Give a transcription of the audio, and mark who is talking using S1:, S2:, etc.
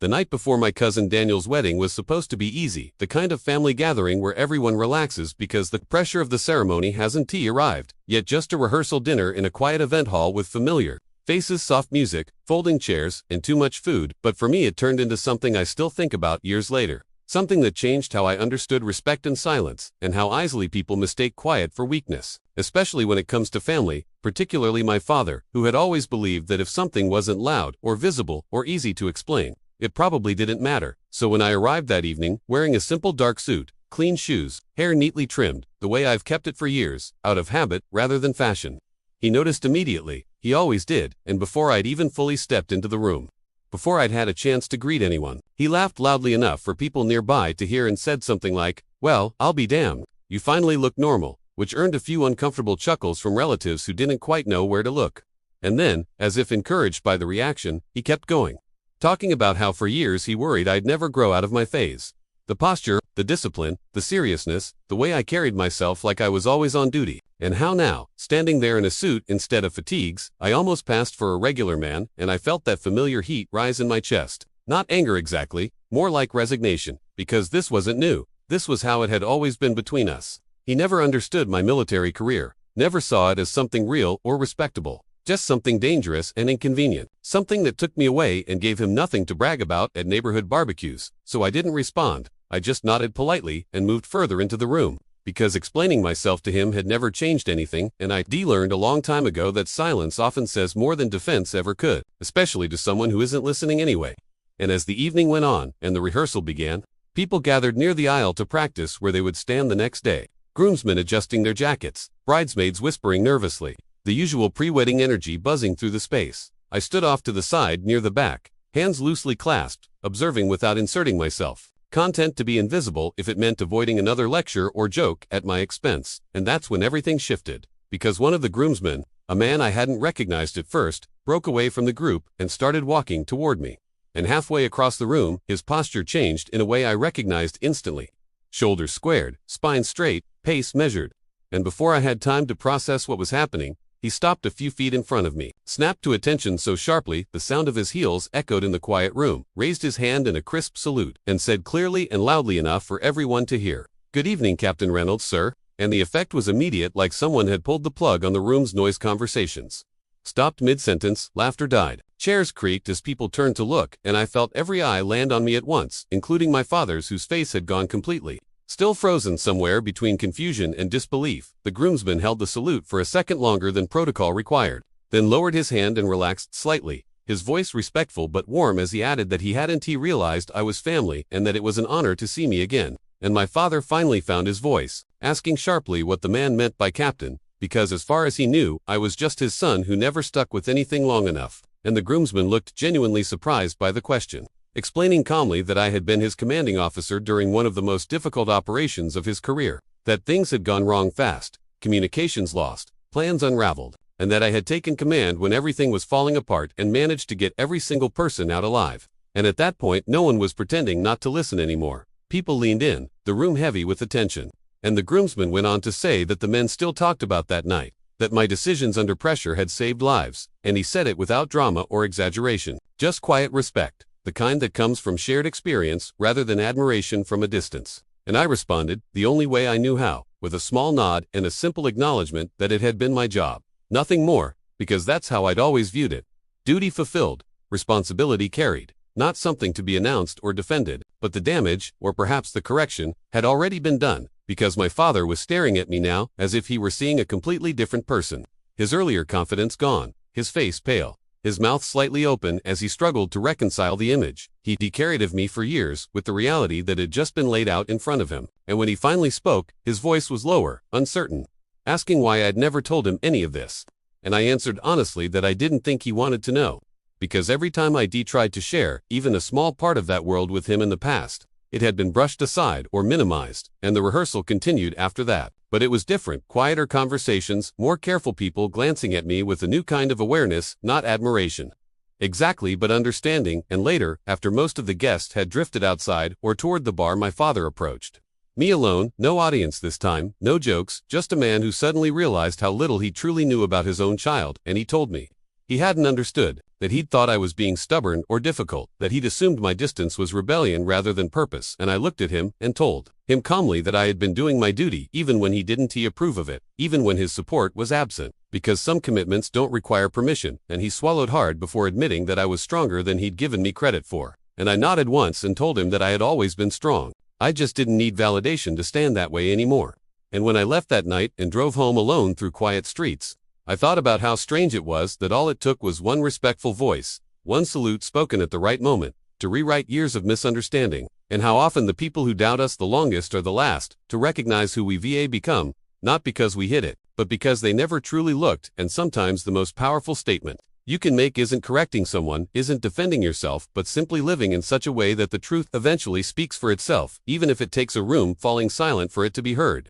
S1: The night before my cousin Daniel's wedding was supposed to be easy, the kind of family gathering where everyone relaxes because the pressure of the ceremony hasn't arrived, yet just a rehearsal dinner in a quiet event hall with familiar faces, soft music, folding chairs, and too much food. But for me it turned into something I still think about years later. Something that changed how I understood respect and silence, and how easily people mistake quiet for weakness, especially when it comes to family, particularly my father, who had always believed that if something wasn't loud, or visible, or easy to explain, it probably didn't matter. So when I arrived that evening, wearing a simple dark suit, clean shoes, hair neatly trimmed, the way I've kept it for years, out of habit rather than fashion, he noticed immediately. He always did, and before I'd even fully stepped into the room. Before I'd had a chance to greet anyone, he laughed loudly enough for people nearby to hear and said something like, "Well, I'll be damned. You finally look normal," which earned a few uncomfortable chuckles from relatives who didn't quite know where to look. And then, as if encouraged by the reaction, he kept going, talking about how for years he worried I'd never grow out of my phase. The posture, the discipline, the seriousness, the way I carried myself like I was always on duty, and how now, standing there in a suit instead of fatigues, I almost passed for a regular man, and I felt that familiar heat rise in my chest. Not anger exactly, more like resignation, because this wasn't new. This was how it had always been between us. He never understood my military career, never saw it as something real or respectable. Just something dangerous and inconvenient, something that took me away and gave him nothing to brag about at neighborhood barbecues. So I didn't respond. I just nodded politely and moved further into the room, because explaining myself to him had never changed anything, and I learned a long time ago that silence often says more than defense ever could, especially to someone who isn't listening anyway. And as the evening went on and the rehearsal began, people gathered near the aisle to practice where they would stand the next day. Groomsmen adjusting their jackets, bridesmaids whispering nervously, the usual pre-wedding energy buzzing through the space. I stood off to the side near the back, hands loosely clasped, observing without inserting myself, content to be invisible if it meant avoiding another lecture or joke at my expense. And that's when everything shifted, because one of the groomsmen, a man I hadn't recognized at first, broke away from the group and started walking toward me. And halfway across the room, his posture changed in a way I recognized instantly. Shoulders squared, spine straight, pace measured. And before I had time to process what was happening, he stopped a few feet in front of me, snapped to attention so sharply the sound of his heels echoed in the quiet room, raised his hand in a crisp salute, and said clearly and loudly enough for everyone to hear, "Good evening, Captain Reynolds, sir." And the effect was immediate, like someone had pulled the plug on the room's noise conversations. Stopped mid-sentence, laughter died. Chairs creaked as people turned to look, and I felt every eye land on me at once, including my father's, whose face had gone completely. Still frozen somewhere between confusion and disbelief, the groomsman held the salute for a second longer than protocol required, then lowered his hand and relaxed slightly, his voice respectful but warm as he added that he hadn't realized I was family and that it was an honor to see me again. And my father finally found his voice, asking sharply what the man meant by captain, because as far as he knew, I was just his son who never stuck with anything long enough. And the groomsman looked genuinely surprised by the question, explaining calmly that I had been his commanding officer during one of the most difficult operations of his career, that things had gone wrong fast, communications lost, plans unraveled, and that I had taken command when everything was falling apart and managed to get every single person out alive. And at that point no one was pretending not to listen anymore. People leaned in, the room heavy with attention. And the groomsman went on to say that the men still talked about that night, that my decisions under pressure had saved lives, and he said it without drama or exaggeration, just quiet respect. The kind that comes from shared experience rather than admiration from a distance. And I responded, the only way I knew how, with a small nod and a simple acknowledgement that it had been my job. Nothing more, because that's how I'd always viewed it. Duty fulfilled, responsibility carried. Not something to be announced or defended, but the damage, or perhaps the correction, had already been done, because my father was staring at me now as if he were seeing a completely different person. His earlier confidence gone, his face pale, his mouth slightly open as he struggled to reconcile the image he'd carried of me for years with the reality that had just been laid out in front of him. And when he finally spoke, his voice was lower, uncertain, asking why I'd never told him any of this. And I answered honestly that I didn't think he wanted to know, because every time I tried to share even a small part of that world with him in the past, it had been brushed aside or minimized, and the rehearsal continued after that. But it was different, quieter conversations, more careful people glancing at me with a new kind of awareness, not admiration. Exactly, but understanding. And later, after most of the guests had drifted outside or toward the bar, my father approached. Me alone, no audience this time, no jokes, just a man who suddenly realized how little he truly knew about his own child, and he told me, He hadn't understood that he'd thought I was being stubborn or difficult, that he'd assumed my distance was rebellion rather than purpose, and I looked at him and told him calmly that I had been doing my duty even when he didn't approve of it, even when his support was absent, because some commitments don't require permission, and he swallowed hard before admitting that I was stronger than he'd given me credit for. And I nodded once and told him that I had always been strong. I just didn't need validation to stand that way anymore. And when I left that night and drove home alone through quiet streets, I thought about how strange it was that all it took was one respectful voice, one salute spoken at the right moment, to rewrite years of misunderstanding, and how often the people who doubt us the longest are the last to recognize who we become, not because we hid it, but because they never truly looked. And sometimes the most powerful statement you can make isn't correcting someone, isn't defending yourself, but simply living in such a way that the truth eventually speaks for itself, even if it takes a room falling silent for it to be heard.